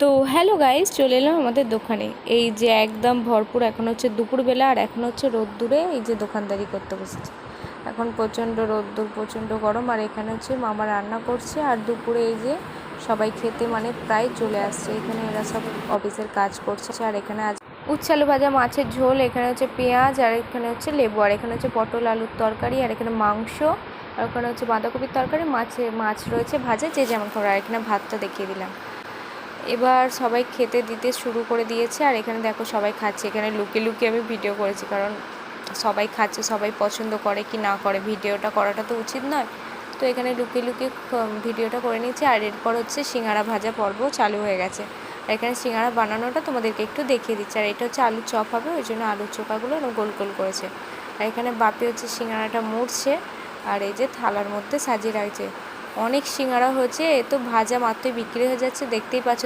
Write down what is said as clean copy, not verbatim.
তো hello guys, চলে এলাম আমাদের দোকানে। এই যে একদম ভরপুর, এখন হচ্ছে দুপুরবেলা আর এখন হচ্ছে রোদ্দুরে এই যে দোকানদারি করতে বসেছে। এখন প্রচণ্ড রোদ্দুর, প্রচণ্ড গরম, আর এখানে হচ্ছে মামা রান্না করছে। আর দুপুরে এই যে সবাই খেতে মানে প্রায় চলে আসছে। এখানে এরা সব অফিসের কাজ করছে। আর এখানে আজ উচ্ছে আলু ভাজা, মাছের ঝোল, এখানে হচ্ছে পেঁয়াজ, আর এখানে হচ্ছে লেবু, আর এখানে হচ্ছে পটল আলুর তরকারি, আর এখানে মাংস, আর ওখানে হচ্ছে বাঁধাকপির তরকারি, মাছ রয়েছে ভাজা, যে যেমন খাবার। আর এখানে ভাতটা দেখিয়ে দিলাম। এবার সবাই খেতে দিতে শুরু করে দিয়েছে। আর এখানে দেখো সবাই খাচ্ছে। এখানে লুকিয়ে লুকিয়ে আমি ভিডিও করেছি, কারণ সবাই খাচ্ছে, সবাই পছন্দ করে কি না করে, ভিডিওটা করাটা তো উচিত নয়। তো এখানে লুকিয়ে লুকিয়ে ভিডিওটা করে নিয়েছি। আর এরপর হচ্ছে সিঙ্গাড়া ভাজা পর্ব চালু হয়ে গেছে। আর এখানে সিঙ্গাড়া বানানোটা তোমাদেরকে একটু দেখিয়ে দিচ্ছি। আর এটা হচ্ছে আলুর চপ হবে, ওই জন্য আলুর চোখাগুলো গোল গোল করেছে। আর এখানে বাপি হচ্ছে সিঙ্গাড়াটা মুড়ছে, আর এই যে থালার মধ্যে সাজিয়ে রাখছে। অনেক সিঙ্গাড়া হয়েছে, এ তো ভাজা মাত্রই বিক্রি হয়ে যাচ্ছে, দেখতেই পাচ্ছ।